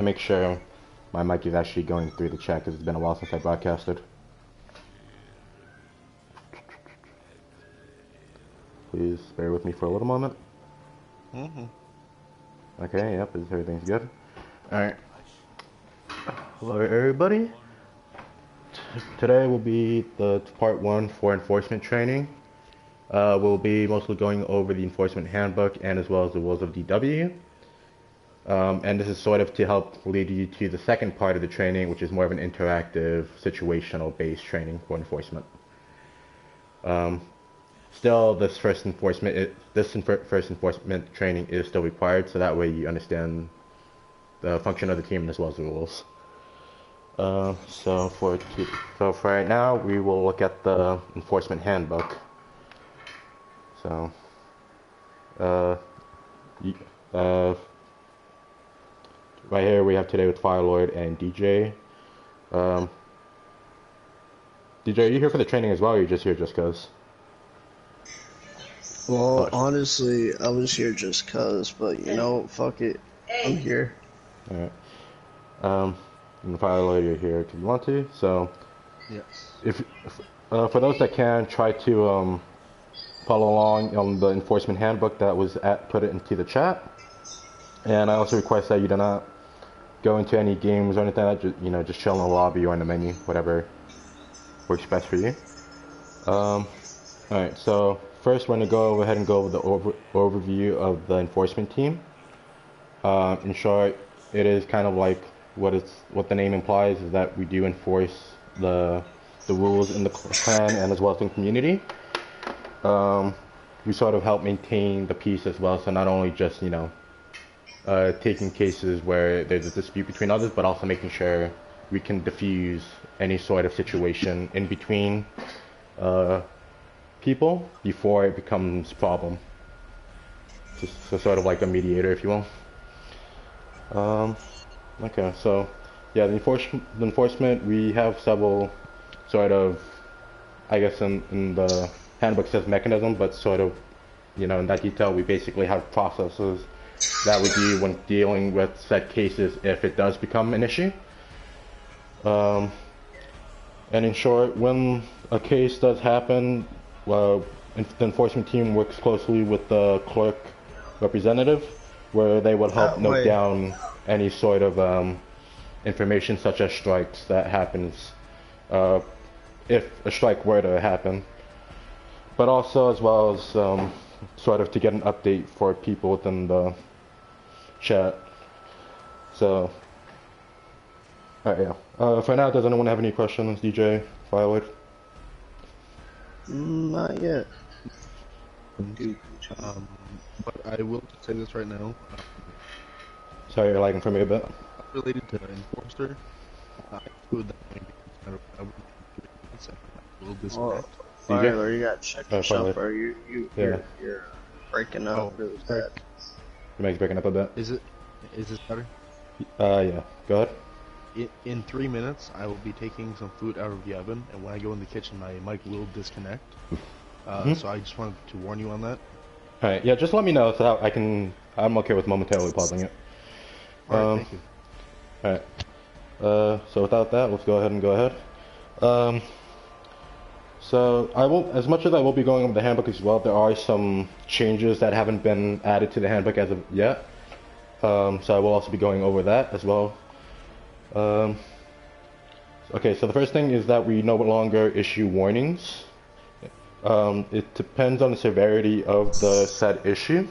to make sure my mic is actually going through the chat because it's been a while since I broadcasted. Please bear with me for a little moment. Okay, yep, everything's good. Alright. Hello everybody. Today will be the part 1 for enforcement training. We'll be mostly going over the enforcement handbook and as well as the rules of DW. And this is sort of to help lead you to the second part of the training, which is more of an interactive, situational-based training for enforcement. Still, this first enforcement training is still required, so that way you understand the function of the team as well as the rules. So for right now, we will look at the enforcement handbook. So, right here we have today with Firelord and DJ. DJ, are you here for the training as well, or are you just here just cause? Well, honestly, I was here just cause, but you know, fuck it, I'm here. Alright. And Firelord, you're here because you want to. So, yes. If for those that can, try to follow along on the enforcement handbook that was put it into the chat. And I also request that you do not go into any games or anything like that. Just chill in the lobby or in the menu, whatever works best for you. Alright, so first we're going to go ahead and go over the overview of the enforcement team. In short, it is kind of like what the name implies, is that we do enforce the rules in the clan and as well as in the community. We sort of help maintain the peace as well, so not only just, taking cases where there's a dispute between others, but also making sure we can diffuse any sort of situation in between people before it becomes a problem. So sort of like a mediator, if you will. Okay, so yeah, the enforcement, we have several sort of, I guess in the handbook says mechanism, but sort of, in that detail, we basically have processes that we do when dealing with said cases if it does become an issue. And in short, when a case does happen, the enforcement team works closely with the clerk representative, where they would help note down any sort of information such as strikes that happens if a strike were to happen. But also as well as sort of to get an update for people within the chat. So, alright, yeah. For now, does anyone have any questions, DJ, Firelord? Not yet. But I will say this right now. Sorry, you're lagging for me a bit. Related to Enforcer, I include that maybe I will disconnect. Firelord, you gotta check yourself, or you're breaking up really bad. Your mic's breaking up a bit. Is this better? Yeah. Go ahead. In 3 minutes, I will be taking some food out of the oven, and when I go in the kitchen, my mic will disconnect. So I just wanted to warn you on that. Alright, yeah, just let me know so I'm okay with momentarily pausing it. Alright, thank you. Alright. So without that, let's go ahead. So as much as I will be going over the handbook as well, there are some changes that haven't been added to the handbook as of yet. So I will also be going over that as well. Okay, so the first thing is that we no longer issue warnings. It depends on the severity of the said issue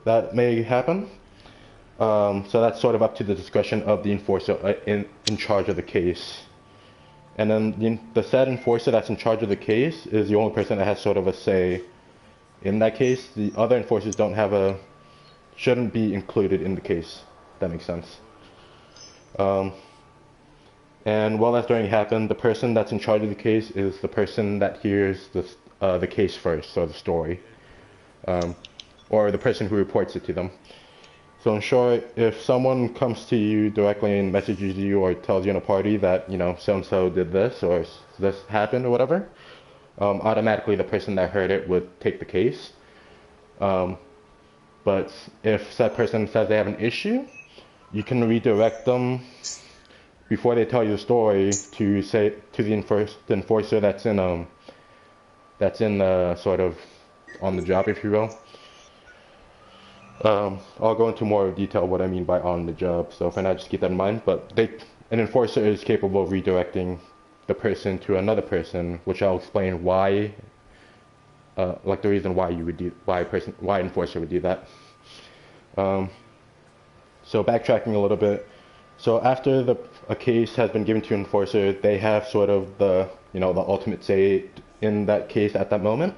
that may happen. So that's sort of up to the discretion of the enforcer in charge of the case. And then the said enforcer that's in charge of the case is the only person that has sort of a say in that case. The other enforcers shouldn't be included in the case. If that makes sense. And while that's starting to happen, the person that's in charge of the case is the person that hears the case first, so the story, or the person who reports it to them. So in short, if someone comes to you directly and messages you or tells you in a party that, so-and-so did this or this happened or whatever, automatically the person that heard it would take the case. But if said person says they have an issue, you can redirect them before they tell you the story to say to the enforcer that's in sort of on the job, if you will. I'll go into more detail what I mean by on the job, so for now just keep that in mind. But an enforcer is capable of redirecting the person to another person, which I'll explain why, like the reason why why enforcer would do that. So backtracking a little bit. So after a case has been given to an enforcer, they have sort of the ultimate say in that case at that moment.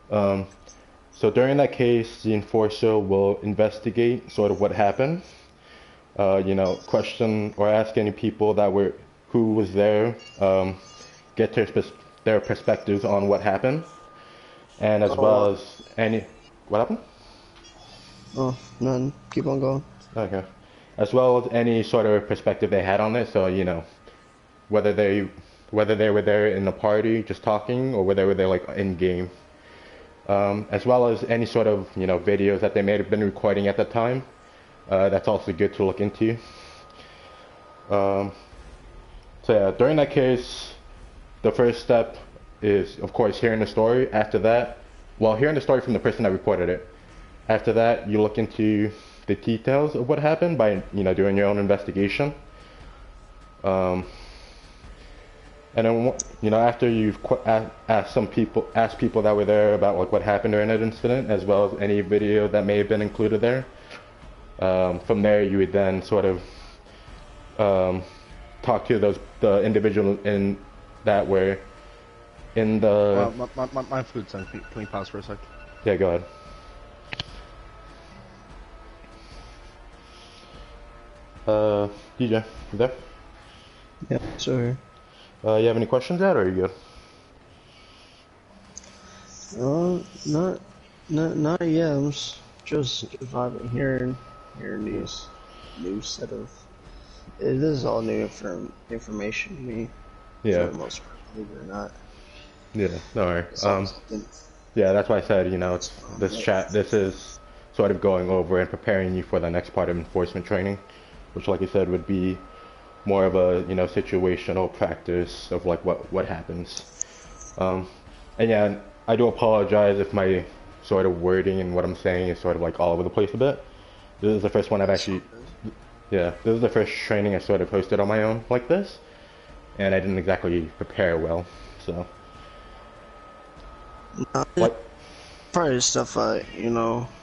So during that case, the enforcer will investigate sort of what happened. Question or ask any people who was there, get their perspectives on what happened, and as well as what happened? Oh, none. Keep on going. Okay. As well as any sort of perspective they had on it. So whether they were there in the party just talking, or whether they were there like in game. As well as any sort of videos that they may have been recording at the time. That's also good to look into. So yeah, during that case, the first step is of course hearing the story. After that, hearing the story from the person that reported it. After that, you look into the details of what happened by doing your own investigation. And then after you've asked people that were there about like what happened during that incident, as well as any video that may have been included there. From there, you would then sort of talk to the individual that were in the. My food's done. Can we pause for a sec? Yeah, go ahead. DJ, you there? Yeah, sorry. You have any questions yet, or are you good? Not yet. I'm just vibing hearing these new set of. It is all new information to me. Yeah. For the most part, believe it or not. Yeah. No worries. Yeah, that's why I said this is sort of going over and preparing you for the next part of enforcement training, which, like I said, would be more of a situational practice of like what happens. And yeah, I do apologize if my sort of wording and what I'm saying is sort of like all over the place a bit. This is the first one this is the first training I sort of hosted on my own like this, and I didn't exactly prepare well, so. Probably stuff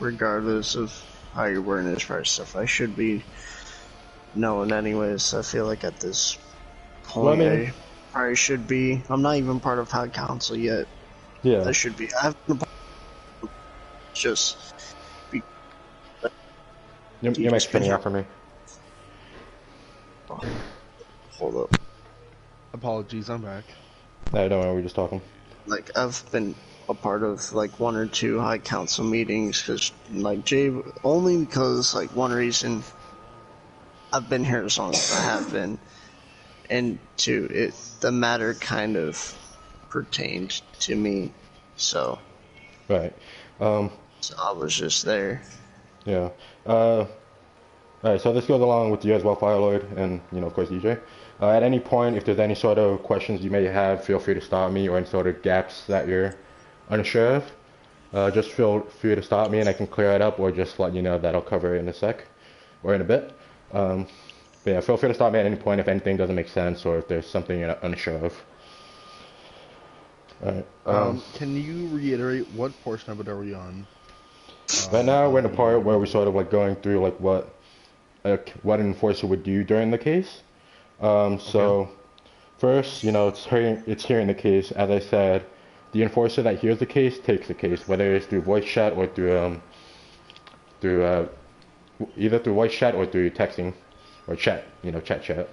regardless of how you're wording this, probably stuff I should be knowing anyways. I feel like at this point, I probably should be. I'm not even part of High Council yet. Yeah. I should be. I have just be. You might spinning out for me. Oh, hold up. Apologies, I'm back. No, don't worry, we're just talking. Like, I've been a part of like 1 or 2 High Council meetings because only because like one reason I've been here as long as I have been, and 2, the matter kind of pertained to me, so. Right. So I was just there. Yeah. Alright, so this goes along with you as well, Firelord, and of course DJ. At any point, if there's any sort of questions you may have, feel free to stop me, or any sort of gaps that you're unsure of. Just feel free to stop me and I can clear it up, or just let you know that I'll cover it in a sec, or in a bit. But yeah, feel free to stop me at any point if anything doesn't make sense, or if there's something you're unsure of. Alright. Can you reiterate what portion of it are we on? Right now we're in a part where we're sort of like going through like what an enforcer would do during the case. So first, it's hearing the case. As I said, the enforcer that hears the case takes the case, whether it's through voice chat or through either through voice chat or through texting or chat. Chat.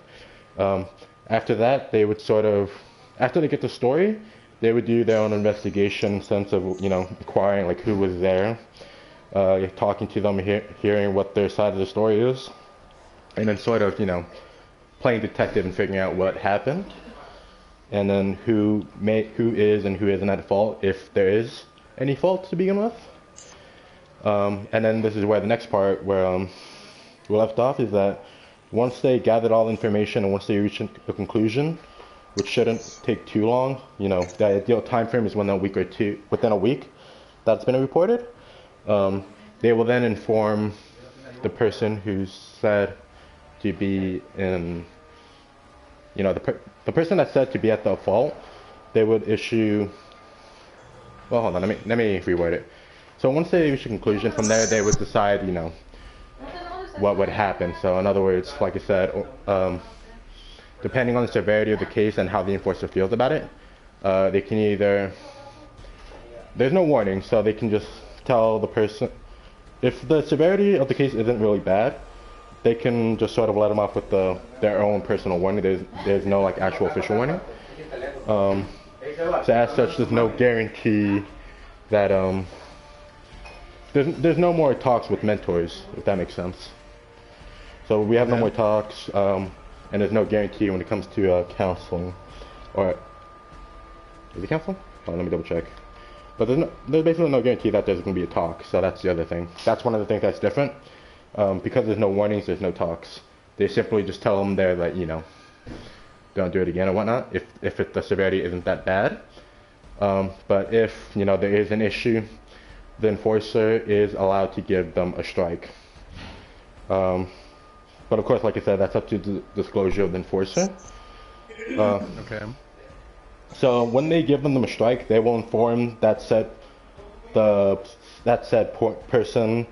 After that, they would after they get the story, they would do their own investigation, in sense of inquiring like who was there, talking to them, hearing what their side of the story is, and then sort of playing detective and figuring out what happened, and then who is and who isn't at fault, if there is any fault to begin with. And then this is where the next part where we left off is that once they gathered all the information and once they reach a conclusion, which shouldn't take too long, you know, the ideal time frame is within a week that's been reported. They will then inform the person who's said to be in, you know, the person that's said to be at the fault. They would issue. Well, hold on. Let me reword it. So once they reach a conclusion, from there they would decide, you know, what would happen. So in other words, like I said, depending on the severity of the case and how the enforcer feels about it, they can either. There's no warning, so they can just tell the person. If the severity of the case isn't really bad, they can just sort of let them off with their own personal warning. There's no like actual official warning. So as such, there's no guarantee that there's no more talks with mentors, if that makes sense. So we have no more talks, and there's no guarantee when it comes to counseling, or is it counseling? Oh, let me double check. But there's basically no guarantee that there's going to be a talk. So that's the other thing. That's one of the things that's different. Because there's no warnings, there's no talks. They simply just tell them there that, you know, don't do it again or whatnot if the severity isn't that bad. But if, you know, there is an issue, the enforcer is allowed to give them a strike. But of course, like I said, that's up to the disclosure of the enforcer. Okay. So when they give them a strike, they will inform that said person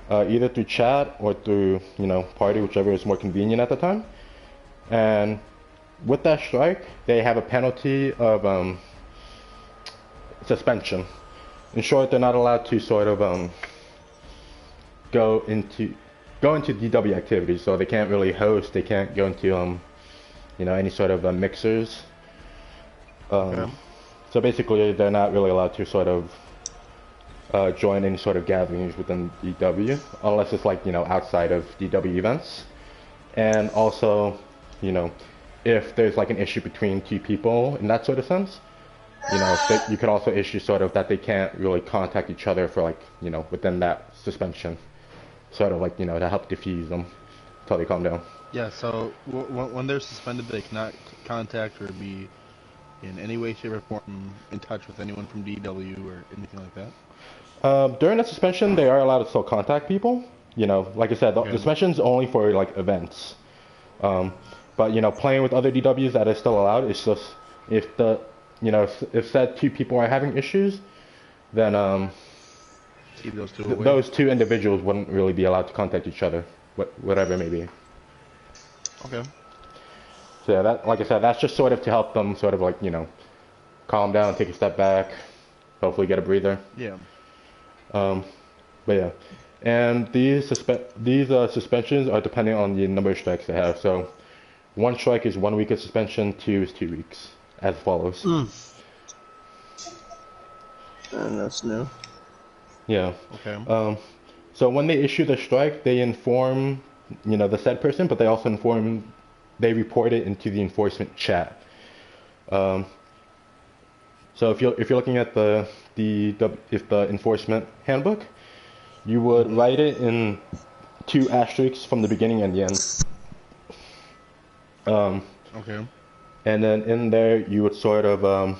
either through chat or through, you know, party, whichever is more convenient at the time. And with that strike, they have a penalty of suspension. In short, they're not allowed to sort of go into DW activities. So they can't really host. They can't go into you know, any sort of mixers. Okay. So basically, they're not really allowed to sort of join any sort of gatherings within DW, unless it's like, you know, outside of DW events. And also, you know, if there's like an issue between two people in that sort of sense, you know, you could also issue sort of that they can't really contact each other for like, you know, within that suspension, sort of like, you know, to help diffuse them until they calm down. Yeah, so when they're suspended, they cannot contact or be in any way, shape, or form in touch with anyone from DW or anything like that? During the suspension, they are allowed to still contact people. You know, like I said, the suspension's only for like events. But you know, playing with other DWs, that is still allowed. It's just if the, you know, if said two people are having issues, then Keep those two away. those two individuals wouldn't really be allowed to contact each other, whatever it may be. Okay. So yeah, that, like I said, that's just sort of to help them sort of like, you know, calm down, take a step back, hopefully get a breather. Yeah. But yeah, and these suspensions are depending on the number of strikes they have. So 1 strike is 1 week of suspension, 2 is 2 weeks, as follows. And that's new. Yeah. Okay. So when they issue the strike, they inform, you know, the said person, but they also they report it into the enforcement chat. So if you're looking at the enforcement handbook, you would write it in 2 asterisks from the beginning and the end. Okay. And then in there you would sort of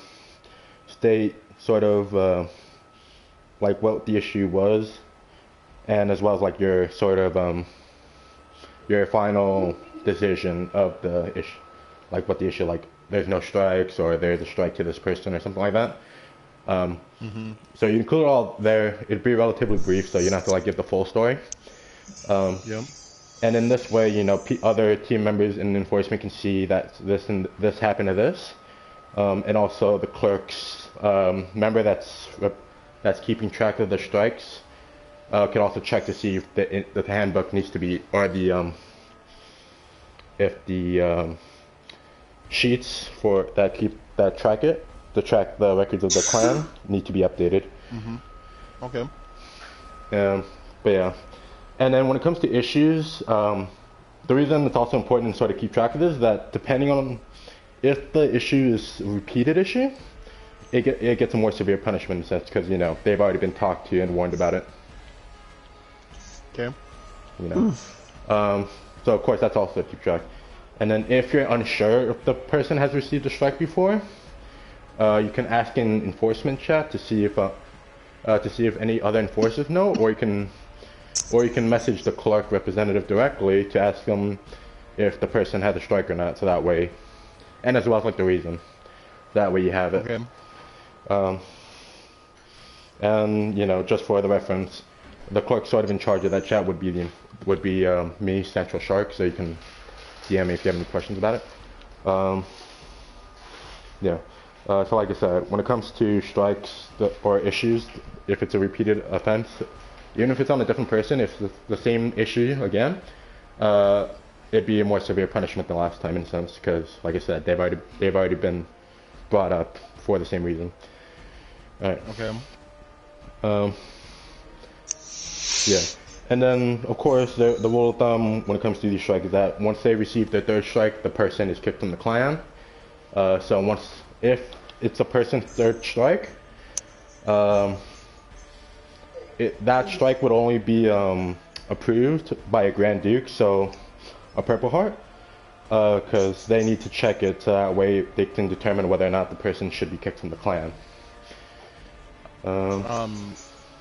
state sort of like what the issue was, and as well as like your sort of your final decision of the issue, like what the issue, like there's no strikes or there's a strike to this person or something like that. So you include it all there. It'd be relatively brief, so you don't have to like give the full story. Yep. And in this way, you know, other team members in enforcement can see that this and this happened to this, and also the clerk's member that's keeping track of the strikes can also check to see if the handbook needs to be, or the if the sheets for that track the records of the clan need to be updated. Okay. But yeah, and then when it comes to issues, the reason it's also important to sort of keep track of this is that depending on if the issue is a repeated issue, it gets a more severe punishment in a sense, because, you know, they've already been talked to and warned about it. Okay. You know, So of course that's also a keep track. And then if you're unsure if the person has received a strike before, you can ask in enforcement chat to see if any other enforcers know, or you can message the clerk representative directly to ask them if the person had a strike or not. So that way, and as well as like the reason. That way you have it. Okay. And you know, just for the reference, the clerk sort of in charge of that chat would be me, Central Shark. So you can DM me if you have any questions about it. Yeah. So like I said, when it comes to strikes or issues, if it's a repeated offense, even if it's on a different person, if it's the same issue again, it'd be a more severe punishment than last time in a sense, because like I said, they've already been brought up for the same reason. All right. Okay. Yeah. And then, of course, the rule of thumb when it comes to these strikes is that once they receive their third strike, the person is kicked from the clan. So if it's a person's third strike, that strike would only be approved by a Grand Duke, so a Purple Heart, because they need to check it so that way they can determine whether or not the person should be kicked from the clan.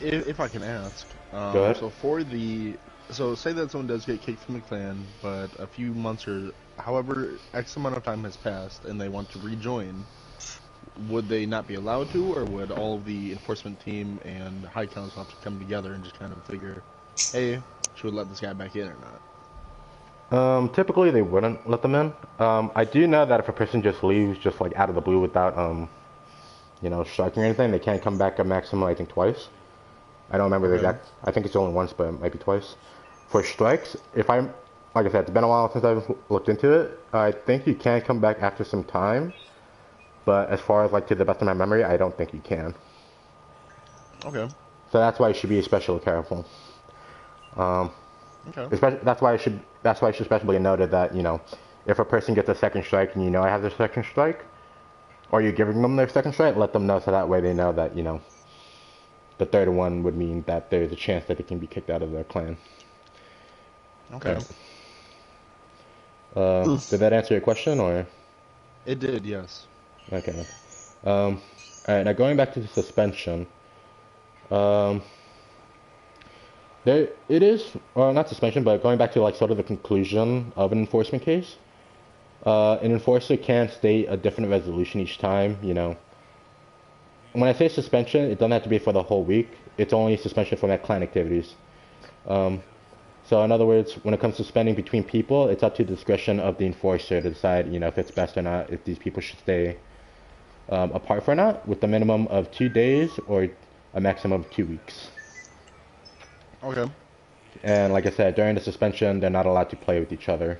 If I can ask, Go ahead. So say that someone does get kicked from the clan, but a few months or however X amount of time has passed, and they want to rejoin, would they not be allowed to, or would all of the enforcement team and High Council have to come together and just kind of figure, hey, should we let this guy back in or not? Typically they wouldn't let them in. I do know that if a person just leaves just like out of the blue without you know, striking or anything, they can't come back a maximum, I think, twice. I don't remember the exact, I think it's only once, but it might be twice. For strikes, like I said, it's been a while since I've looked into it. I think you can come back after some time, but as far as like to the best of my memory, I don't think you can. Okay. So that's why you should be especially careful. Okay. That's why I should especially noted that, you know, if a person gets a second strike and you know I have their second strike, or you're giving them their second strike, let them know so that way they know that, you know, the third one would mean that there's a chance that they can be kicked out of their clan. Okay. Did that answer your question, or? It did, yes. Okay. Alright, now going back to the suspension. There it is, or not suspension, but going back to like sort of the conclusion of an enforcement case. An enforcer can state a different resolution each time, you know. When I say suspension, it doesn't have to be for the whole week. It's only suspension for that clan activities. So in other words, when it comes to suspending between people, it's up to the discretion of the enforcer to decide, you know, if it's best or not, if these people should stay apart or not, with a minimum of 2 days or a maximum of 2 weeks. Okay. And like I said, during the suspension, they're not allowed to play with each other,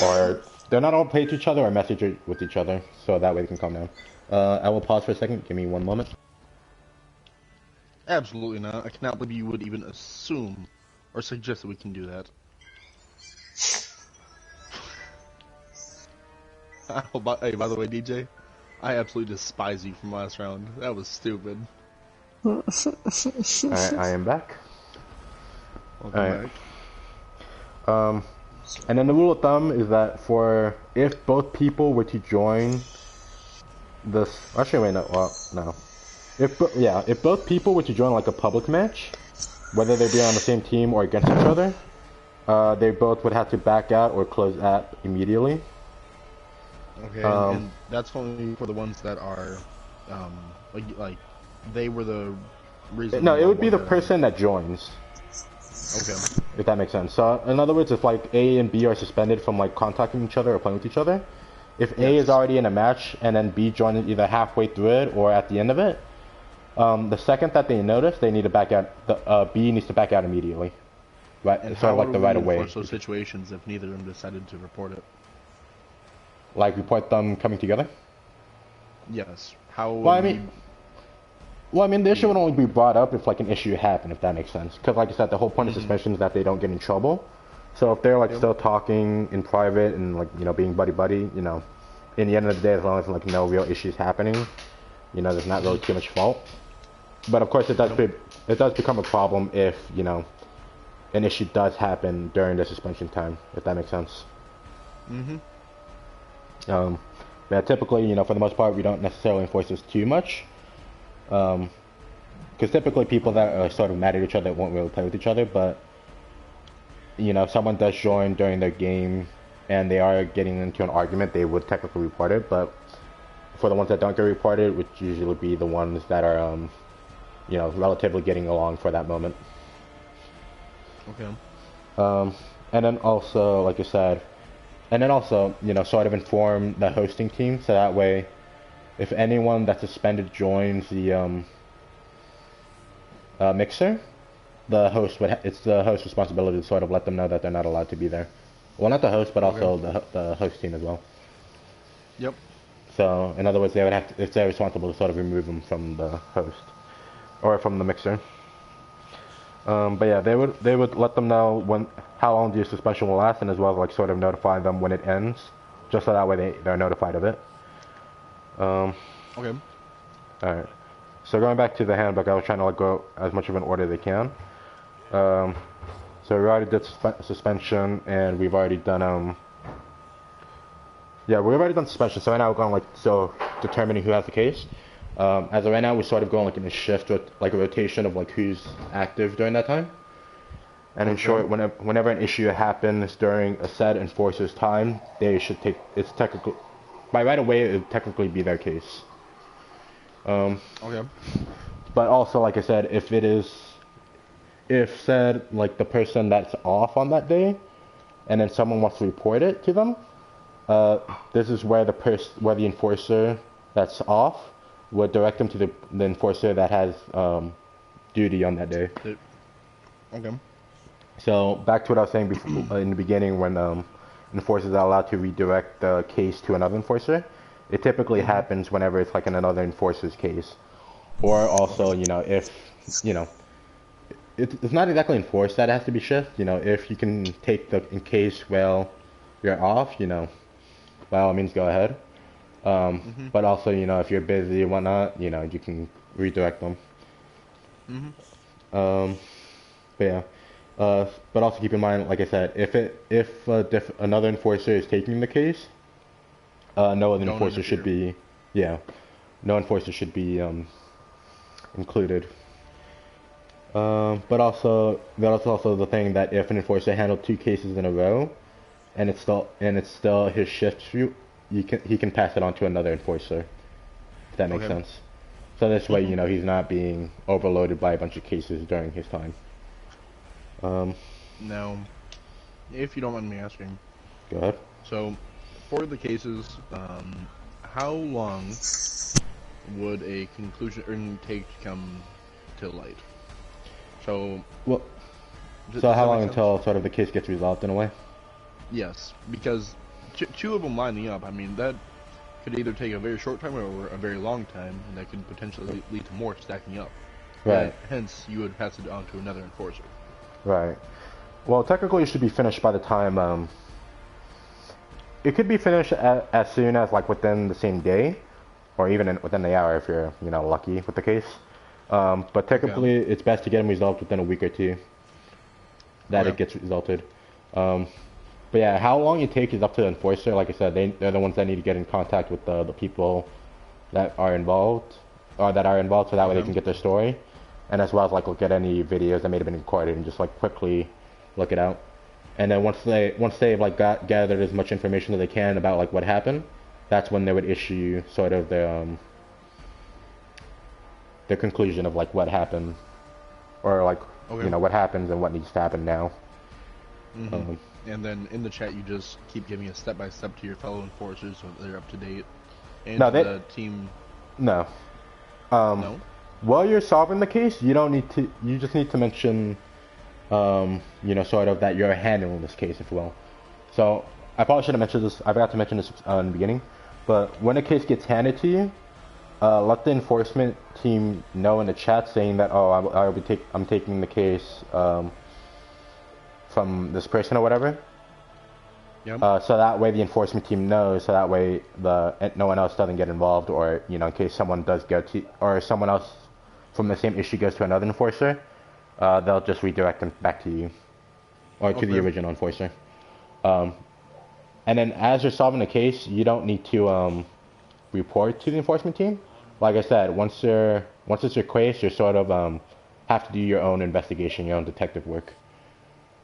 or they're not allowed to play with each other or message with each other, so that way they can calm down. I will pause for a second. Give me 1 moment. Absolutely not. I cannot believe you would even assume or suggest that we can do that. Hey, by the way, DJ, I absolutely despise you from last round. That was stupid. Alright, I am back. Welcome back. And then the rule of thumb is that if both people were to join this, actually wait, no. If both people were to join like a public match, whether they be on the same team or against each other, they both would have to back out or close app immediately. Okay, and that's only for the ones that are, like they were the reason. No, it would be the person that joins. Okay. If that makes sense. So, in other words, if like A and B are suspended from like contacting each other or playing with each other, if A is already in a match and then B joins either halfway through it or at the end of it, the second that they notice, they need to back out. B needs to back out immediately. Right, And sort of like the right away. enforce those situations if neither of them decided to report it? Like report them coming together. Yes. How? Well, I mean, the issue would only be brought up if like an issue happened, if that makes sense. Because like I said, the whole point of suspension is that they don't get in trouble. So if they're like still talking in private and like, you know, being buddy, you know, in the end of the day, as long as like no real issues happening, you know, there's not really too much fault. But of course, it does become a problem if, you know, an issue does happen during the suspension time, if that makes sense. Mm-hmm. Yeah, typically, for the most part, we don't necessarily enforce this too much. Because typically people that are sort of mad at each other won't really play with each other, but, if someone does join during their game and they are getting into an argument, they would technically report it, but for the ones that don't get reported, which usually be the ones that are, relatively getting along for that moment. Okay. And then also, like I said, sort of inform the hosting team, so that way, if anyone that's suspended joins the mixer, it's the host's responsibility to sort of let them know that they're not allowed to be there. Well, not the host, but also the host team as well. Yep. So, in other words, they would have to, if they're responsible, to sort of remove them from the host or from the mixer. But yeah, they would let them know how long the suspension will last, and as well as like sort of notify them when it ends, just so that way they're notified of it. Okay. All right. So going back to the handbook, I was trying to like go as much of an order they can. So we already did suspension, and we've already done we've already done suspension. So right now we're going determining who has the case. As of right now, we're sort of going like in a shift with like a rotation of like who's active during that time. And in short, whenever an issue happens during a said enforcer's time, they should take it's technically by right away it would technically be their case. Okay. But also, like I said, if said like the person that's off on that day, and then someone wants to report it to them, this is where the enforcer that's off would direct them to the enforcer that has duty on that day. Okay. So back to what I was saying before, in the beginning, when enforcers are allowed to redirect the case to another enforcer, it typically happens whenever it's like in another enforcer's case, or also if it's not exactly enforced that it has to be shift. If you can take the in case while you're off, by all means go ahead. But also, if you're busy and whatnot, you can redirect them. But yeah. But also keep in mind, like I said, if another enforcer is taking the case, no other enforcer should be, no enforcer should be included. But also, that's also the thing that if an enforcer handled 2 cases in a row, and it's still his shift shoot, he can pass it on to another enforcer, if that makes sense. So this way, he's not being overloaded by a bunch of cases during his time. Now, if you don't mind me asking, go ahead. So, for the cases, how long would a conclusion take to come to light? So, how long until sort of the case gets resolved in a way? Yes, because two of them lining up, I mean, that could either take a very short time or a very long time, and that could potentially lead to more stacking up. Right. And hence, you would pass it on to another enforcer. Right. Well, technically, it should be finished by the time. It could be finished as soon as like within the same day, or even within the hour if you're lucky with the case. But technically, it's best to get them resolved within a week or two. That it gets resulted. But yeah, how long it takes is up to the enforcer. Like I said, they're the ones that need to get in contact with the people that are involved, so that way they can get their story, and as well as like look at any videos that may have been recorded and just like quickly look it out. And then once they've like gathered as much information as they can about like what happened, that's when they would issue sort of their conclusion of like what happened, or like what happens and what needs to happen now. And then in the chat, you just keep giving a step-by-step to your fellow enforcers so they're up to date. And no, the team. No. No. While you're solving the case, you don't need to. You just need to mention, sort of that you're handling this case, if you will. So I probably should have mentioned this. I forgot to mention this in the beginning. But when a case gets handed to you, let the enforcement team know in the chat saying that I'm taking the case from this person or whatever. Yep. So that way the enforcement team knows. So that way no one else doesn't get involved, or in case someone does go to, or someone else from the same issue goes to another enforcer, they'll just redirect them back to you. or to the Okay. original enforcer. Um, and then as you're solving the case, you don't need to report to the enforcement team. Like I said, once it's your case, you sort of have to do your own investigation, your own detective work.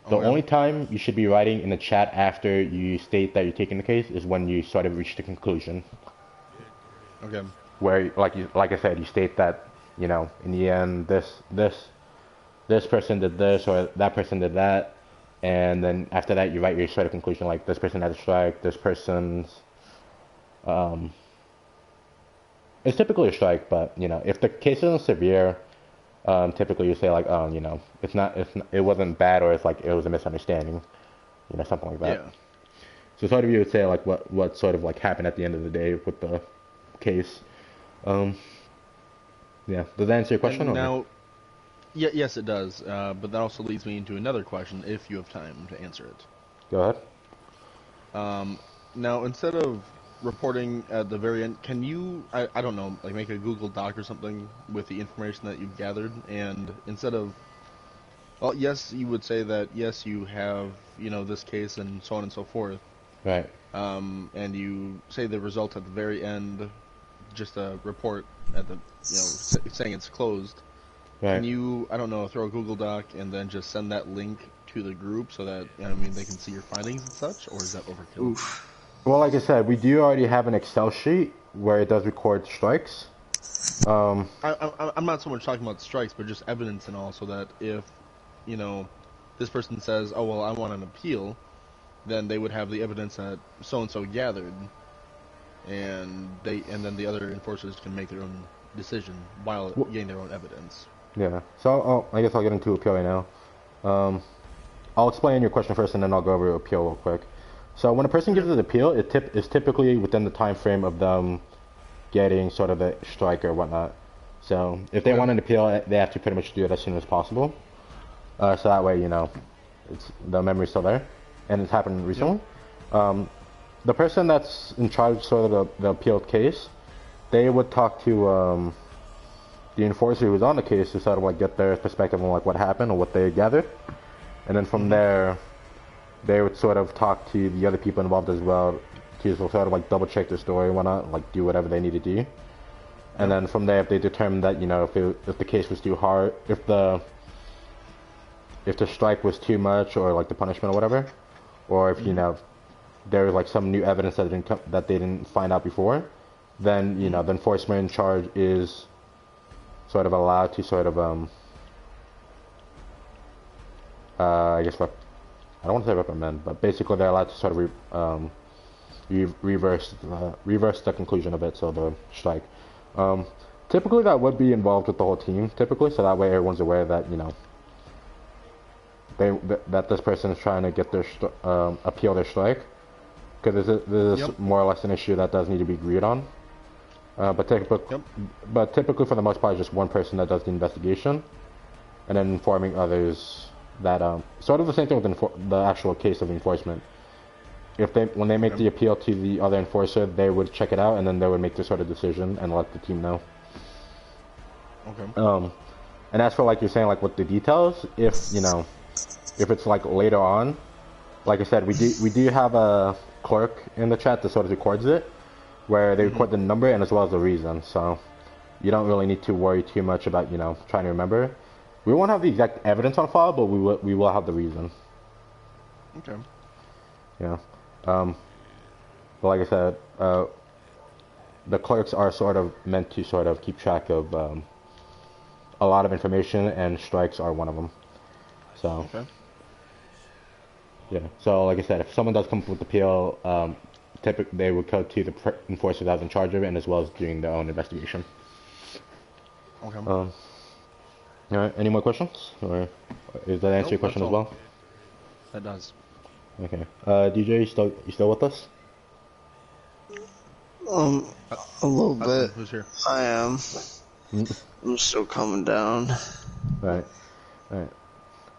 The Okay. only time you should be writing in the chat after you state that you're taking the case is when you sort of reach the conclusion, Okay. where like I said, you state that in the end this person did this or that person did that, and then after that you write your sort of conclusion like this person had a strike, this person's um, it's typically a strike, but if the case isn't severe, typically you say like, oh, it wasn't bad, or it's like it was a misunderstanding, something like that. Yeah. So sort of you would say like what sort of like happened at the end of the day with the case. Um, yeah, does that answer your question? And Or? now, yeah, yes, it does. But that also leads me into another question, if you have time to answer it. Go ahead. Now, instead of reporting at the very end, can you, I don't know, like make a Google Doc or something with the information that you've gathered, and instead of, well, yes, you would say that, yes, you have, this case and so on and so forth, Right. and you say the results at the very end, just a report at the, saying it's closed. Right. Can you, I don't know, throw a Google Doc and then just send that link to the group so that, they can see your findings and such, or is that overkill? Oof. Well, like I said, we do already have an Excel sheet where it does record strikes. I'm not so much talking about strikes, but just evidence and all, so that if, this person says, oh, well, I want an appeal, then they would have the evidence that so-and-so gathered, and then the other enforcers can make their own decision while getting their own evidence. Yeah. So I guess I'll get into appeal right now. I'll explain your question first, and then I'll go over appeal real quick. So when a person gives an appeal, it's typically within the time frame of them getting sort of a strike or whatnot. So if they want an appeal, they have to pretty much do it as soon as possible. So that way, the memory's still there, and it's happened recently. The person that's in charge of sort of the appealed case, they would talk to the enforcer who's on the case to sort of like get their perspective on like what happened or what they gathered, and then from there, they would sort of talk to the other people involved as well to sort of like double check their story and whatnot, like do whatever they need to do. And then from there, if they determine that if the case was too hard, if the strike was too much or like the punishment or whatever, or if there was like some new evidence that they didn't find out before, then the enforcement in charge is sort of allowed to sort of I guess I don't want to say reprimand, but basically they're allowed to sort of reverse the conclusion of it, so the strike. Typically that would be involved with the whole team, typically, so that way everyone's aware that that this person is trying to get their appeal their strike, because there's more or less an issue that does need to be agreed on. But typically for the most part, it's just one person that does the investigation, and then informing others that sort of the same thing with the actual case of enforcement. When they make the appeal to the other enforcer, they would check it out, and then they would make their sort of decision and let the team know. Okay. And as for like you're saying, like with the details, if it's like later on, like I said, we do have a clerk in the chat that sort of records it, where they record the number and as well as the reason. So you don't really need to worry too much about trying to remember. We won't have the exact evidence on file, but we will have the reason. Okay. Yeah. But like I said, the clerks are sort of meant to sort of keep track of a lot of information, and strikes are one of them. So. Okay. Yeah. So like I said, if someone does come up with appeal, typically they would go to the enforcer that's in charge of it, and as well as doing their own investigation. Okay. All right. Any more questions, or is that answer your question as well? That does. Okay. DJ, you still with us? A little bit. Who's here? I am. I'm still coming down. All right.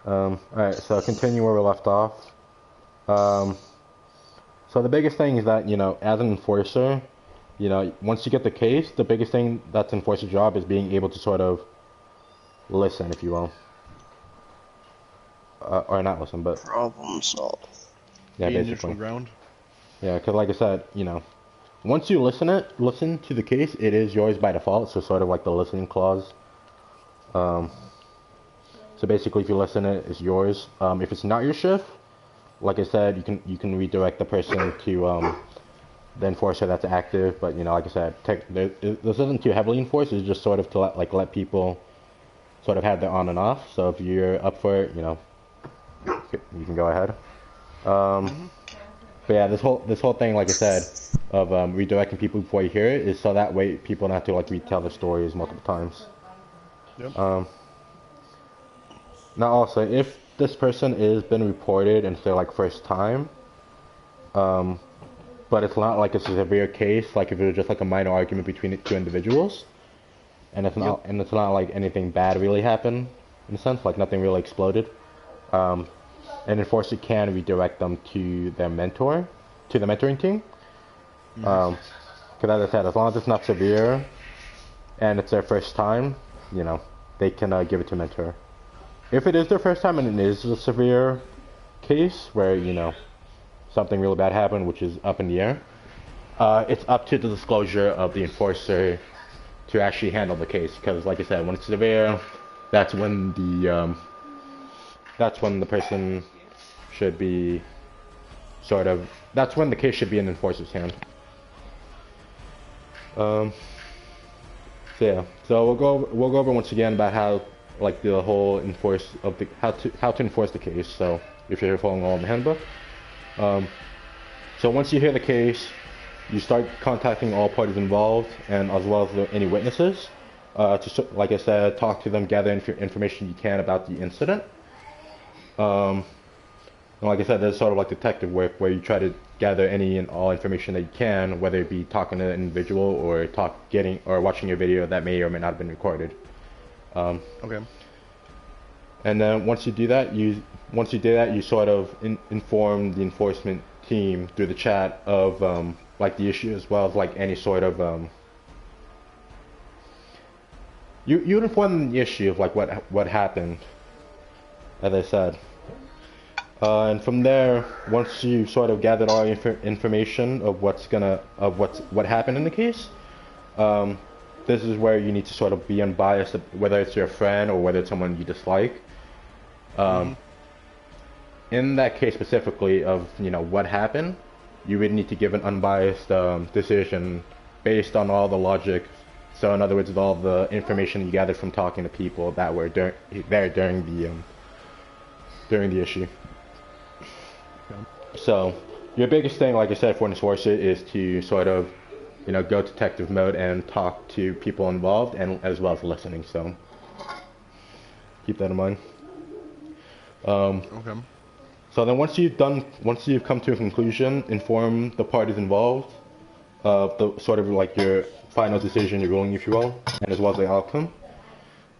All right. So continue where we left off. So the biggest thing is that as an enforcer, once you get the case, the biggest thing that's enforcer's job is being able to sort of listen, if you will. or not listen, but Problem solved. yeah, Be in basically. neutral ground. Yeah, because like I said, you know, once you listen to the case, it is yours by default. So sort of like the listening clause. Um, so basically, if you listen it, it's yours. If it's not your shift, like I said, you can redirect the person to the enforcer that's active. But you know, like I said, this isn't too heavily enforced. It's just sort of to let people sort of have their on and off. So if you're up for it, you know, you can go ahead. Um, Mm-hmm. but yeah, this whole thing, like I said, of redirecting people before you hear it, is so that way people don't have to like retell the stories multiple times. Yep. Now also, if this person is been reported and it's their like first time, um, but it's not like a severe case, like if it was just like a minor argument between two individuals, and Yep. it's not like anything bad really happened in a sense, like nothing really exploded. Um, an enforcer can redirect them to their mentor, to the mentoring team. Mm-hmm. Because as I said, as long as it's not severe and it's their first time, you know, they can give it to a mentor. If it is their first time and it is a severe case where, you know, something really bad happened, which is up in the air, it's up to the disclosure of the enforcer to actually handle the case. Because, like I said, when it's severe, that's when the person should be that's when the case should be in the enforcer's hand. So yeah, so we'll go over once again about how like the whole enforce of the how to enforce the case. So if you're following all in the handbook, so once you hear the case, you start contacting all parties involved and as well as any witnesses. Like I said, talk to them, gather information you can about the incident. And like I said, there's sort of like detective work where you try to gather any and all information that you can, whether it be talking to an individual or watching a video that may or may not have been recorded. Okay. And then once you do that, you sort of inform the enforcement team through the chat of like the issue as well as like any sort of you inform them the issue of like what happened, as I said. And from there, once you sort of gathered all information of what happened in the case, this is where you need to sort of be unbiased, whether it's your friend or whether it's someone you dislike. Mm-hmm. In that case specifically of what happened, you would need to give an unbiased decision based on all the logic. So in other words, all the information you gathered from talking to people that were there during the issue. Okay. So your biggest thing, like I said, for an enforcer is to sort of, go detective mode and talk to people involved, and as well as listening. So keep that in mind. Okay. So then once you've come to a conclusion, inform the parties involved of the sort of like your final decision, your ruling, if you will, and as well as the outcome.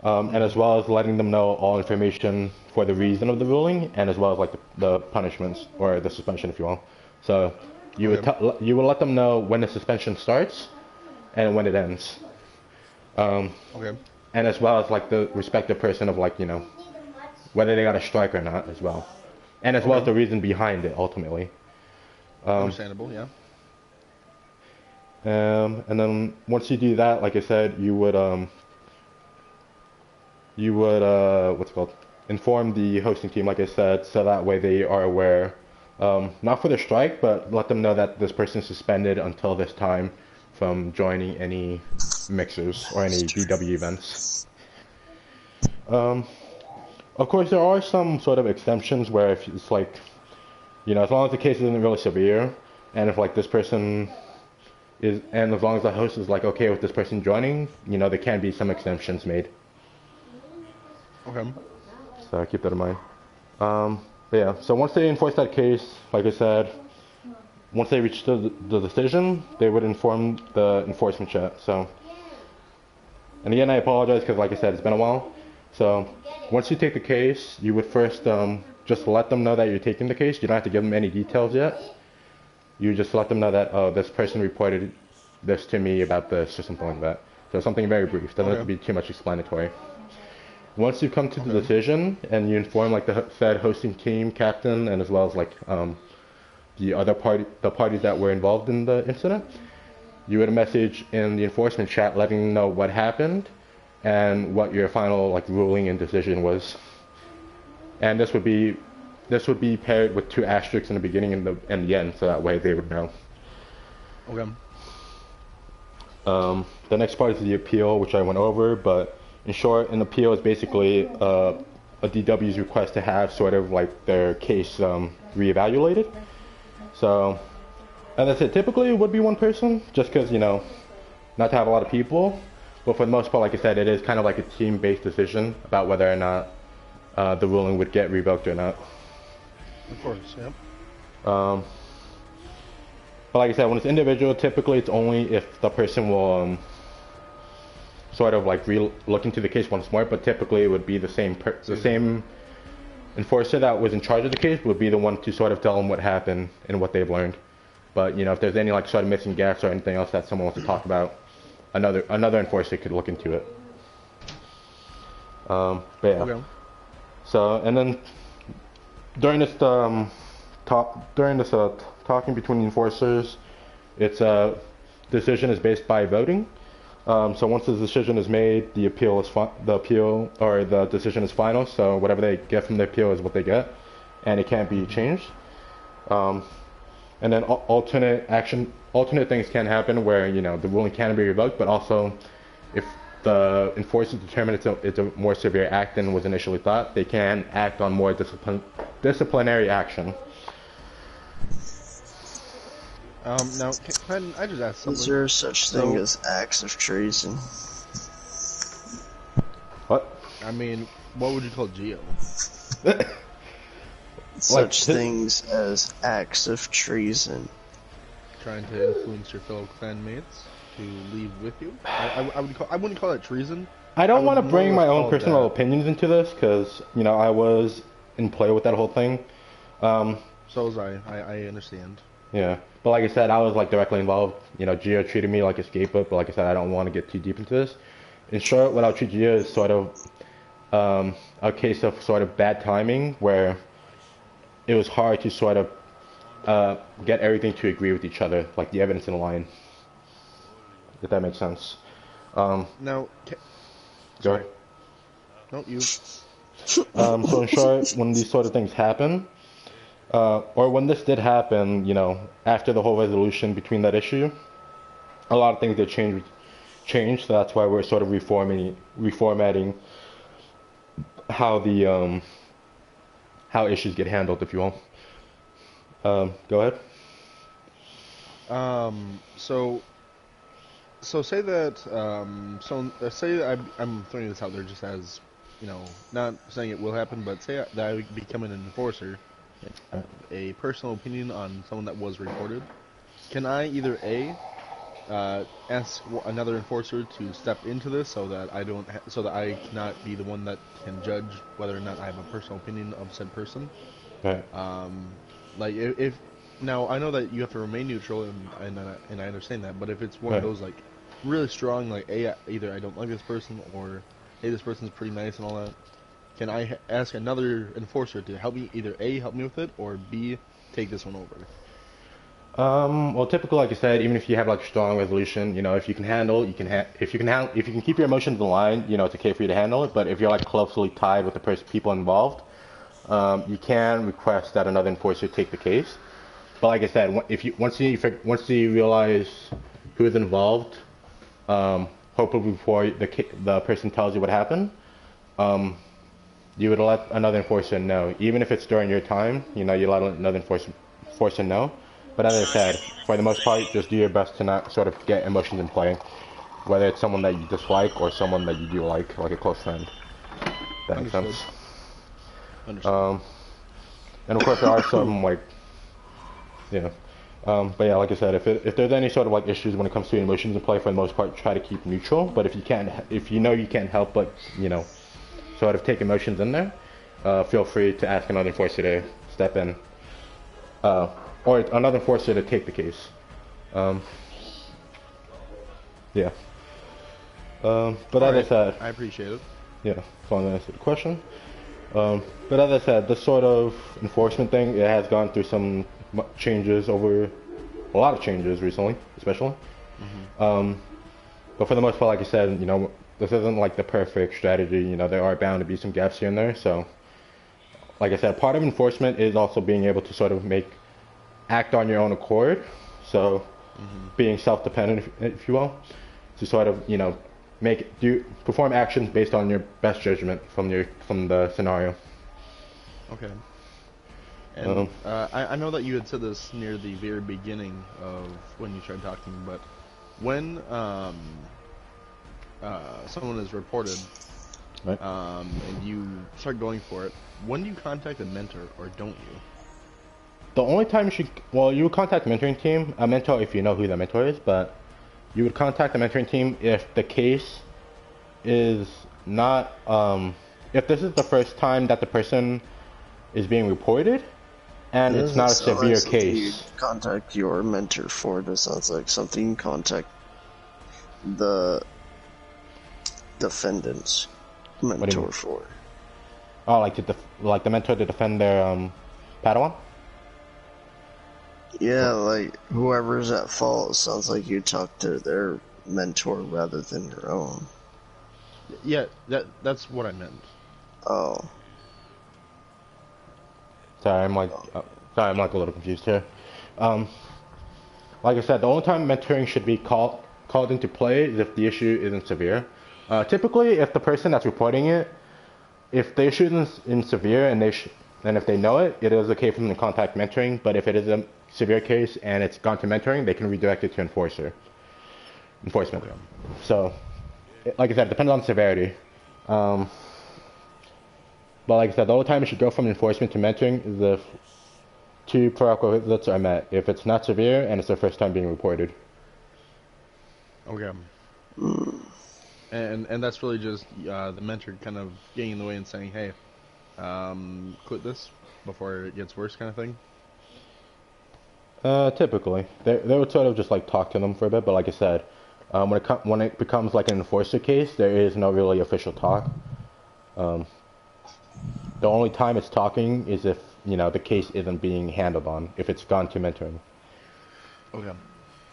And as well as letting them know all information for the reason of the ruling, and as well as like the punishments or the suspension, if you will. So you you will let them know when the suspension starts and when it ends, Okay. and as well as like the respective person of like whether they got a strike or not as well, and as well as the reason behind it ultimately. Understandable. Yeah. And then once you do that, like I said, you would what's it called, inform the hosting team, like I said, so that way they are aware, not for the strike, but let them know that this person is suspended until this time from joining any mixers or any VW events. Of course, there are some sort of exemptions where if it's like, as long as the case isn't really severe, and if like this person and as long as the host is like okay with this person joining, there can be some exemptions made. Okay. So keep that in mind. But yeah, so once they enforce that case, like I said, once they reach the decision, they would inform the enforcement chat. So, and again, I apologize because, like I said, it's been a while. So once you take the case, you would first just let them know that you're taking the case. You don't have to give them any details yet. You just let them know that this person reported this to me about this or something like that. So something very brief. Doesn't have to be too much explanatory. once you come to the decision and you inform like the said hosting team captain and as well as like the parties that were involved in the incident, you would message in the enforcement chat letting them know what happened and what your final like ruling and decision was. And this would be paired with 2 asterisks in the beginning and the end, so that way they would know. Okay. The next part is the appeal, which I went over, but in short, an appeal is basically a DW's request to have sort of like their case reevaluated. So, as I said, typically it would be one person, just because, you know, not to have a lot of people, but for the most part, like I said, it is kind of like a team-based decision about whether or not the ruling would get revoked or not. Of course, yep. But like I said, when it's individual, typically it's only if the person will sort of like look into the case once more. But typically it would be the same enforcer that was in charge of the case would be the one to sort of tell them what happened and what they've learned. But you know, if there's any like sort of missing gaps or anything else that someone wants to talk about, another enforcer could look into it. But yeah. Okay. So and then during this talking between the enforcers, its decision is based by voting. So once the decision is made, the decision is final. So whatever they get from the appeal is what they get, and it can't be changed. And then alternate things can happen where, you know, the ruling can be revoked, but also if the enforcers determine it's a more severe act than was initially thought, they can act on more disciplinary action. Now, can I just ask something? Is there such thing as acts of treason? What? I mean, what would you call Geo? Such things as acts of treason. Trying to influence your fellow clanmates to leave with you? I wouldn't call that treason. I don't want to bring my own personal that. opinions into this because, you know, I was in play with that whole thing. So was I. I understand. Yeah, but like I said, I was like directly involved. You know, Gio treated me like a scapegoat, but like I said, I don't want to get too deep into this. In short, what I'll treat Gio is sort of a case of sort of bad timing where it was hard to sort of get everything to agree with each other, like the evidence in line. If that makes sense. Now, Go ahead. No, you. So in short, when these sort of things happen, or when this did happen, you know, after the whole resolution between that issue, a lot of things did change. So that's why we're sort of reformatting how the how issues get handled, if you will. Go ahead. So say that say that I'm throwing this out there just as, you know, not saying it will happen, but say that I become an enforcer, a personal opinion on someone that was reported. Can I either ask another enforcer to step into this so that I cannot be the one that can judge whether or not I have a personal opinion of said person? Right. Like if now I know that you have to remain neutral and I understand that, but if it's one of those like really strong, like either I don't like this person or hey, this person's pretty nice and all that, can I ask another enforcer to help me, either A, help me with it, or B, take this one over? Well, typically, like I said, even if you have like strong resolution, you know, if you can handle, if you can keep your emotions in line, you know, it's okay for you to handle it. But if you're like closely tied with the people involved, you can request that another enforcer take the case. But like I said, once you realize who is involved, hopefully before the person tells you what happened, you would let another enforcer know. Even if it's during your time, you know, you let another enforcer know. But as I said, for the most part, just do your best to not sort of get emotions in play, whether it's someone that you dislike or someone that you do like a close friend. That makes sense. Understood. And of course there are some like, yeah. But yeah, like I said, if there's any sort of like issues when it comes to emotions in play, for the most part, try to keep neutral. But if you know you can't help but, you know, sort of take emotions in there, feel free to ask another enforcer to step in, or another enforcer to take the case. Yeah. But as I said, I appreciate it. yeah, so to answer the question. But as I said, this sort of enforcement thing, it has gone through some changes over, a lot of changes recently, especially. But for the most part, like I said, this isn't like the perfect strategy. There are bound to be some gaps here and there. So, like I said, part of enforcement is also being able to sort of act on your own accord. So, being self-dependent, if you will, to sort of, perform actions based on your best judgment from the scenario. Okay. And I know that you had said this near the very beginning of when you started talking, but when someone is reported, Right. and you start going for it, when do you contact a mentor, or don't you? The only time you would contact the mentoring team, a mentor if you know who the mentor is, but you would contact the mentoring team if the case is not, if this is the first time that the person is being reported, and it's not a severe case. Contact your mentor for this sounds like something you contact the defendant's mentor for. Oh, like the mentor to defend their Padawan? Yeah, like whoever's at fault, sounds like you talk to their mentor rather than your own. Yeah, that's what I meant. Oh. Sorry, I'm like a little confused here. Like I said, the only time mentoring should be called into play is if the issue isn't severe. Typically, if the person that's reporting it, if the issue isn't severe and if they know it, it is okay for them to contact mentoring. But if it is a severe case and it's gone to mentoring, they can redirect it to enforcement. Okay. So, like I said, it depends on severity. But like I said, the only time it should go from enforcement to mentoring is if two prerequisites are met. If it's not severe and it's their first time being reported. Okay. And that's really just the mentor kind of getting in the way and saying, hey, quit this before it gets worse, kind of thing? Typically. They would sort of just like talk to them for a bit, but like I said, when it becomes like an enforcer case, there is no really official talk. The only time it's talking is if, the case isn't being handled on, if it's gone to mentoring. Okay.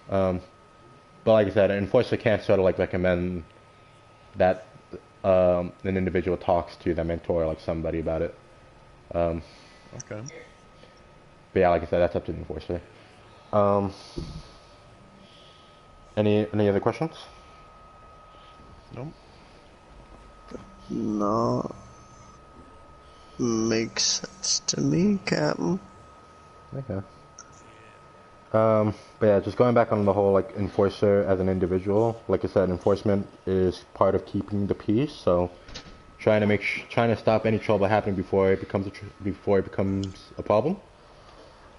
But like I said, an enforcer can't sort of like recommend that an individual talks to their mentor, like somebody about it. Okay. But yeah, like I said, that's up to the enforcer. Any other questions? Nope. No. Makes sense to me, Captain. Okay. But yeah, just going back on the whole like enforcer as an individual, like I said, enforcement is part of keeping the peace. So trying to stop any trouble happening before it becomes a problem.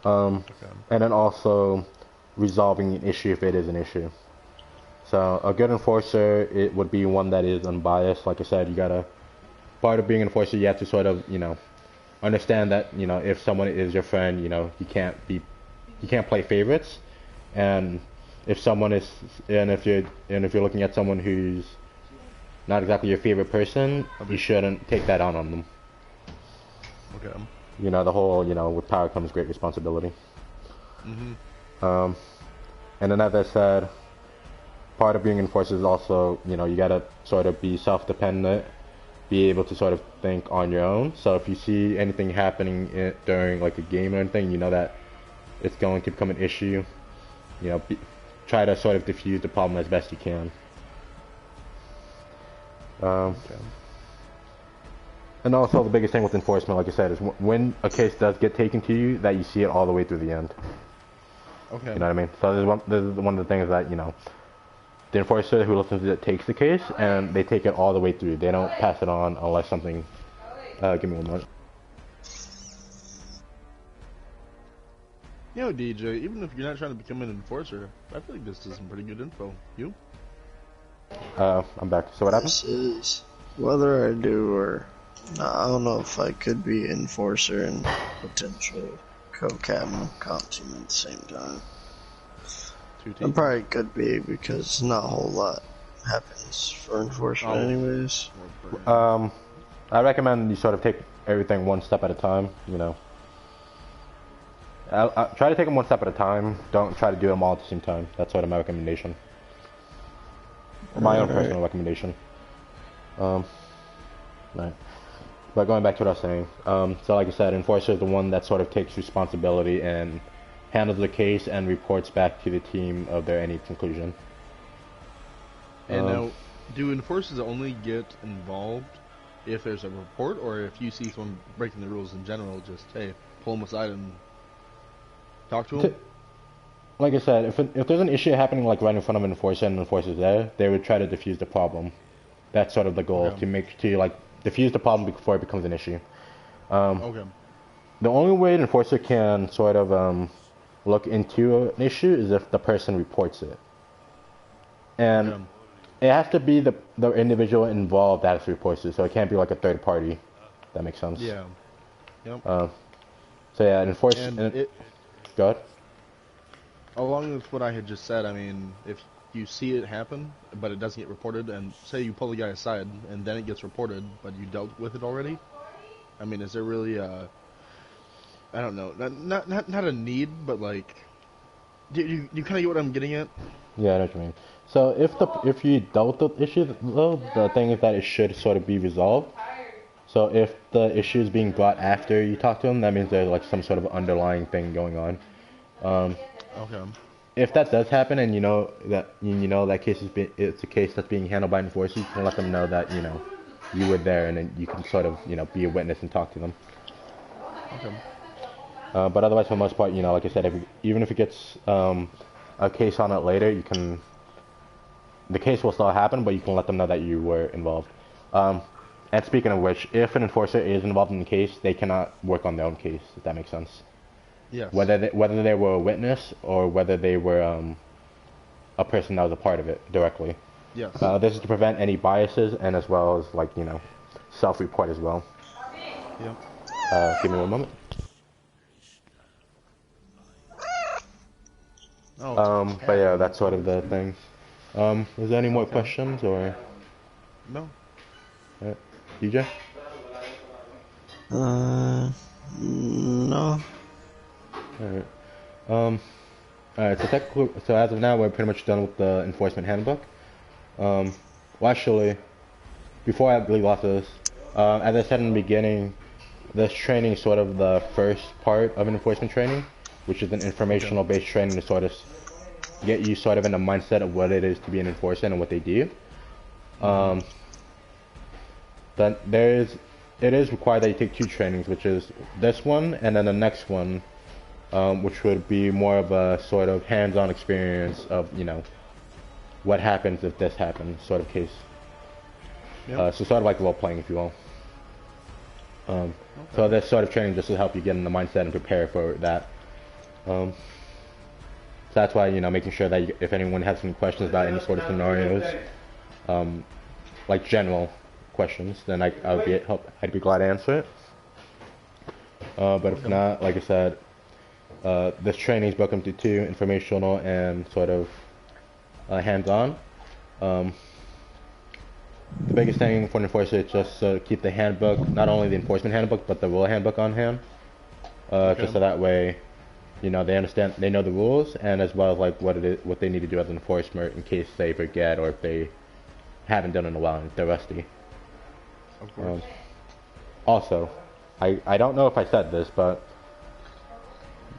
Okay. And then also resolving an issue if it is an issue. So a good enforcer, it would be one that is unbiased. Like I said, part of being an enforcer, you have to sort of, understand that, if someone is your friend, you can't play favorites. And if you're looking at someone who's not exactly your favorite person, you shouldn't take that on them. Okay. The whole, with power comes great responsibility. And then as I said, part of being enforcer is also, you gotta sort of be self-dependent, be able to sort of think on your own. So if you see anything happening during like a game or anything, you know that it's going to become an issue, try to sort of diffuse the problem as best you can. Okay. And also the biggest thing with enforcement, like I said, is when a case does get taken to you, that you see it all the way through the end. Okay. You know what I mean? So this is one of the things that, the enforcer who listens to it takes the case, and they take it all the way through. They don't pass it on unless something... give me 1 moment. DJ, even if you're not trying to become an enforcer, I feel like this is some pretty good info. You? I'm back. So what happened? This is whether I do or not, I don't know if I could be enforcer and potentially co-captain comp team at the same time. I probably could be because not a whole lot happens for enforcement, Oh. anyways. I recommend you sort of take everything one step at a time, you know. I try to take them one step at a time. Don't try to do them all at the same time. That's sort of my recommendation. My own personal recommendation. Right. But going back to what I was saying, so like I said, enforcer is the one that sort of takes responsibility and handles the case and reports back to the team of their any conclusion. And now, do enforcers only get involved if there's a report, or if you see someone breaking the rules in general, just, hey, pull them aside and talk to them? Like I said, if there's an issue happening like right in front of an enforcer and the enforcer's there, they would try to defuse the problem. That's sort of the goal, to like defuse the problem before it becomes an issue. Okay. The only way an enforcer can sort of look into an issue is if the person reports it. And it has to be the individual involved that reports it, so it can't be like a third party. If that makes sense. Yeah. Yep. So yeah, enforcer. Go ahead. Along with what I had just said, I mean, if you see it happen, but it doesn't get reported, and say you pull the guy aside, and then it gets reported, but you dealt with it already, I mean, is there really I don't know, not a need, but like, do you kind of get what I'm getting at? Yeah, I know what you mean. So if you dealt with the issue, though, the thing is that it should sort of be resolved. So if the issue is being brought after you talk to them, that means there's like some sort of underlying thing going on. Okay. If that does happen, and you know that case it's a case that's being handled by enforcers, you can let them know that you were there, and then you can sort of be a witness and talk to them. Okay. But otherwise, for the most part, like I said, even if it gets a case on it later, the case will still happen, but you can let them know that you were involved. And speaking of which, if an enforcer is involved in the case, they cannot work on their own case, if that makes sense. Yes. Whether they were a witness or whether they were a person that was a part of it directly. Yes. This is to prevent any biases and as well as like self-report as well. Yep. Give me one moment. But yeah, that's sort of the thing. Is there any more questions or? No. DJ? No. Alright, so as of now, we're pretty much done with the enforcement handbook. Well, actually, before I leave off this, as I said in the beginning, this training is sort of the first part of an enforcement training, which is an informational-based training to sort of get you sort of in the mindset of what it is to be an enforcer and what they do. Then it is required that you take 2 trainings, which is this one and then the next one, which would be more of a sort of hands-on experience of, what happens if this happens sort of case. Yep. So sort of like role-playing, if you will. So this sort of training just to help you get in the mindset and prepare for that. So that's why, making sure that if anyone has any questions about any sort of scenarios, like general questions, then I'd be glad to answer it. But if not, like I said, this training is broken into 2, informational and sort of hands-on. The biggest thing for an enforcer is just to keep the handbook, not only the enforcement handbook, but the rule handbook on hand. Just so that way, they understand, they know the rules, and as well as like what they need to do as an enforcer in case they forget or if they haven't done it in a while and if they're rusty. Of course. Also, I don't know if I said this, but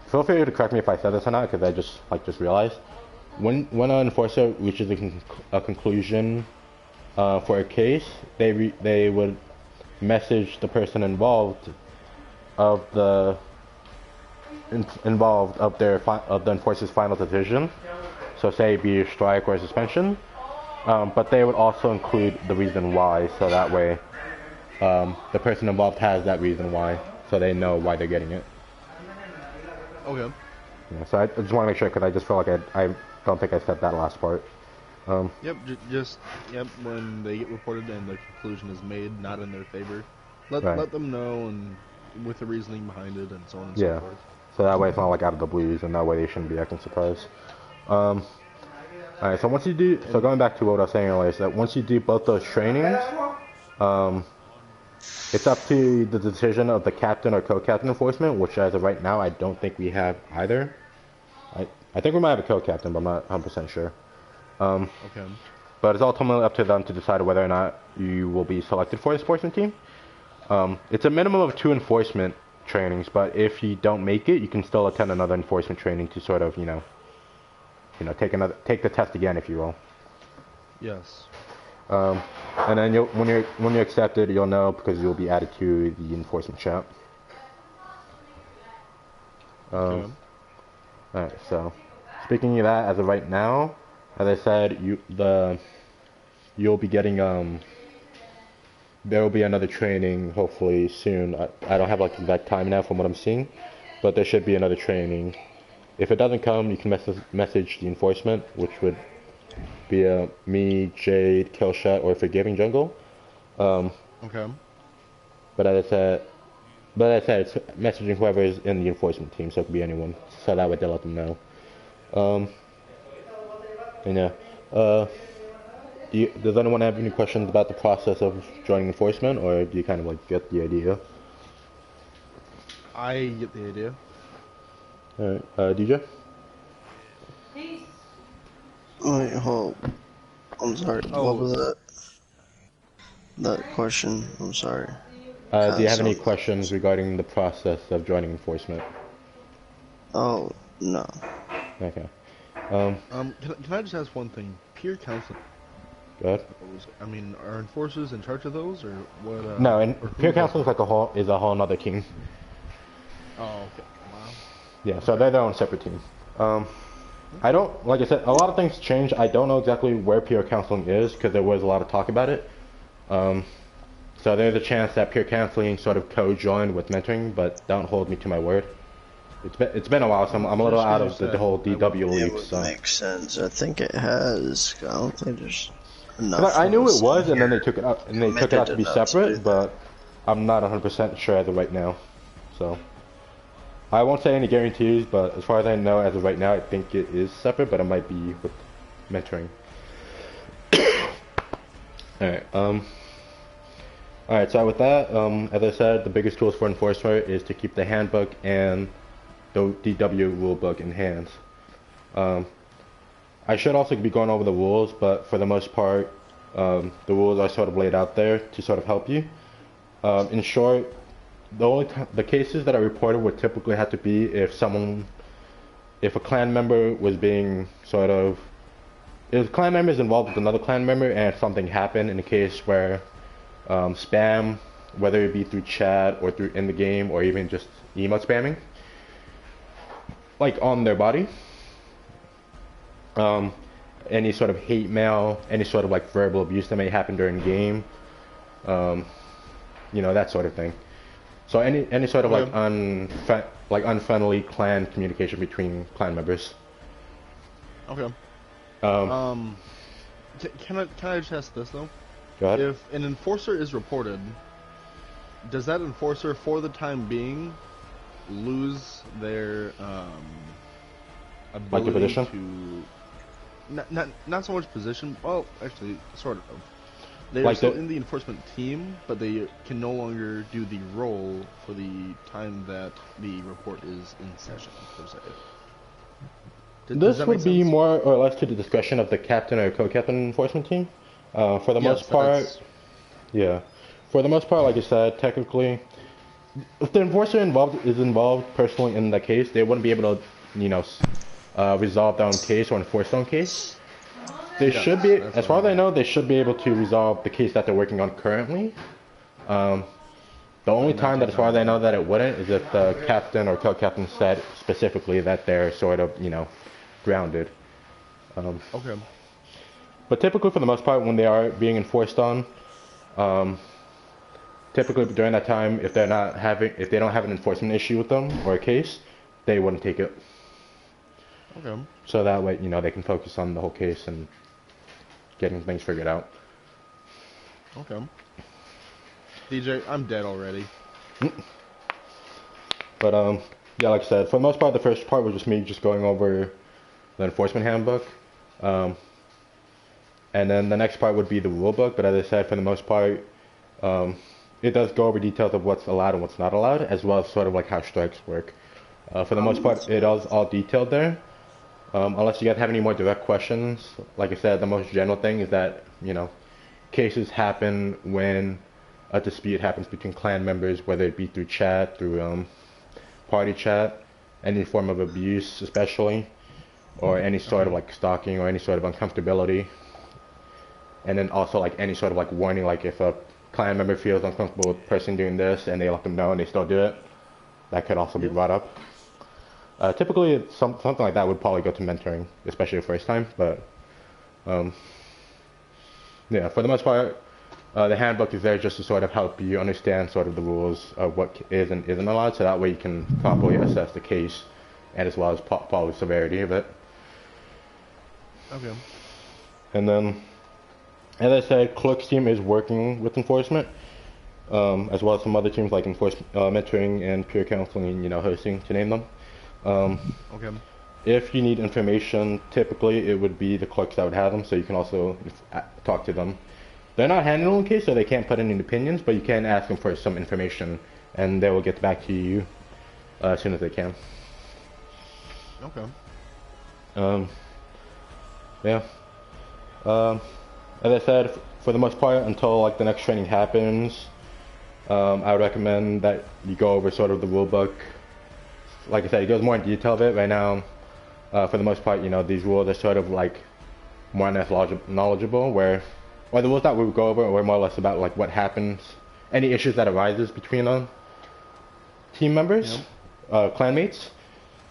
feel free to correct me if I said this or not, because I just realized when an enforcer reaches a conclusion for a case, they would message the person involved of the enforcer's final decision. So say it be a strike or a suspension, but they would also include the reason why, so that way the person involved has that reason why, so they know why they're getting it. Okay. Yeah, so I just want to make sure, because I just feel like I don't think I said that last part. Yep, yep, when they get reported and the conclusion is made not in their favor, let them know, and with the reasoning behind it and so on and so forth. So that way it's not like out of the blues, and that way they shouldn't be acting surprised. All right. So once you do, so going back to what I was saying earlier, is that once you do both those trainings, um, it's up to the decision of the captain or co-captain enforcement, which as of right now, I don't think we have either. I think we might have a co-captain, but I'm not 100% sure. Okay. But it's ultimately up to them to decide whether or not you will be selected for the enforcement team. It's a minimum of 2 enforcement trainings, but if you don't make it, you can still attend another enforcement training to sort of, take the test again, if you will. Yes. And then when you're accepted, you'll know because you'll be added to the enforcement chat. Okay. All right. So, speaking of that, as of right now, as I said, you'll be getting there will be another training hopefully soon. I don't have like the exact time now from what I'm seeing, but there should be another training. If it doesn't come, you can message the enforcement, which would be me, Jade, Killshot, or Forgiving Jungle. Okay. But as I said, it's messaging whoever is in the enforcement team, so it could be anyone. So that way they'll let them know. And yeah. Does anyone have any questions about the process of joining enforcement, or do you kind of like get the idea? I get the idea. Alright, DJ? Wait, hold. I'm sorry. Oh. What was that? That question. I'm sorry. Do you have any questions regarding the process of joining enforcement? Oh no. Okay. Can I just ask one thing? Peer counseling. Go ahead. I mean, are enforcers in charge of those, or what? No, and peer counseling is like a whole nother team. Oh, okay. Wow. Yeah, so they're their own separate team. I don't, like I said, a lot of things change. I don't know exactly where peer counseling is because there was a lot of talk about it. So there's a chance that peer counseling sort of co-joined with mentoring, but don't hold me to my word. It's been a while, so I'm a little out of the whole DW league. It would So make sense. I think it has. I don't think there's enough. I knew of us it was, in and then here they took it out, and they took it out to be committed enough to do separate. But I'm not 100% sure as of right now. So I won't say any guarantees, but as far as I know, as of right now, I think it is separate, but it might be with mentoring. Alright, so with that, as I said, the biggest tools for enforcer is to keep the handbook and the DW rulebook in hands. I should also be going over the rules, but for the most part, the rules are sort of laid out there to sort of help you. In short, the cases that are reported would typically have to be if a clan member was being if a clan member is involved with another clan member and something happened in a case where spam, whether it be through chat or through in the game or even just emote spamming, like on their body, any sort of hate mail, any sort of like verbal abuse that may happen during game, that sort of thing. So any sort of like unfriendly clan communication between clan members. Okay. Can I just ask this though? Go ahead. If an enforcer is reported, does that enforcer, for the time being, lose their ability position? to not so much position? Well, actually, sort of. They're like still in the enforcement team, but they can no longer do the role for the time that the report is in session, per se. This would be more or less to the discretion of the captain or co-captain enforcement team. For the most part, yeah. For the most part, like I said, technically, if the enforcer is involved personally in the case, they wouldn't be able to, resolve their own case or enforce their own case. They should be, as far as I know, they should be able to resolve the case that they're working on currently. The only time that, as far as I know, that it wouldn't is if the captain or co-captain said specifically that they're sort of, grounded. Okay. But typically, for the most part, when they are being enforced on, typically during that time, if they don't have an enforcement issue with them or a case, they wouldn't take it. Okay. So that way, they can focus on the whole case and getting things figured out. Okay. DJ, I'm dead already. But yeah, like I said, for the most part, the first part was just me just going over the enforcement handbook. And then the next part would be the rule book, but as I said, for the most part, it does go over details of what's allowed and what's not allowed, as well as sort of like how strikes work. For the most part, it is all detailed there. Unless you guys have any more direct questions, like I said, the most general thing is that, you know, cases happen when a dispute happens between clan members, whether it be through chat, through party chat, any form of abuse especially, or any sort of like stalking or any sort of uncomfortability. And then also like any sort of like warning, like if a clan member feels uncomfortable with the person doing this and they let them know and they still do it, that could also be brought up. Typically, something like that would probably go to mentoring, especially the first time. But yeah, for the most part, the handbook is there just to sort of help you understand sort of the rules of what is and isn't allowed, so that way you can properly assess the case and as well as probably severity of it. Okay. And then, as I said, Clerk's team is working with enforcement, as well as some other teams like enforcement, mentoring, and peer counseling, you know, hosting, to name them. Okay. If you need information, typically it would be the clerks that would have them, so you can also talk to them. They're not handling the case, so they can't put in any opinions, but you can ask them for some information, and they will get back to you as soon as they can. Okay. Yeah. As I said, for the most part, until like the next training happens, I would recommend that you go over sort of the rule book. Like I said, it goes more in detail of it. Right now, for the most part, you know, these rules are sort of like more or less knowledgeable, or the rules that we would go over were more or less about like what happens, any issues that arises between team members, clanmates.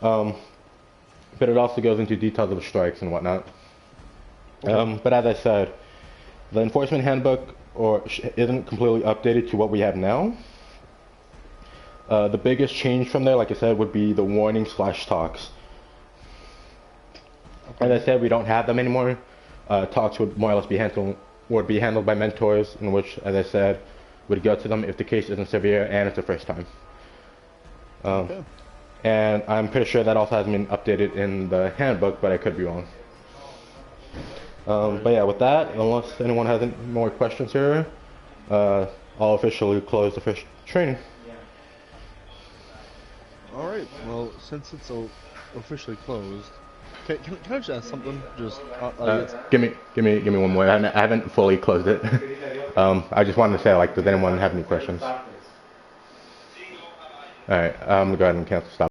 But it also goes into details of the strikes and whatnot. Okay. But as I said, the enforcement handbook isn't completely updated to what we have now. The biggest change from there, like I said, would be the warning/talks. Okay. As I said, we don't have them anymore. Talks would more or less be handled by mentors, in which, as I said, would go to them if the case isn't severe and it's the first time. Okay. And I'm pretty sure that also hasn't been updated in the handbook, but I could be wrong. But yeah, with that, unless anyone has any more questions here, I'll officially close the first training. All right. Well, since it's officially closed, can I just ask something? Just give me one more. I haven't fully closed it. I just wanted to say, like, does anyone have any questions? All right. I'm gonna go ahead and cancel stop.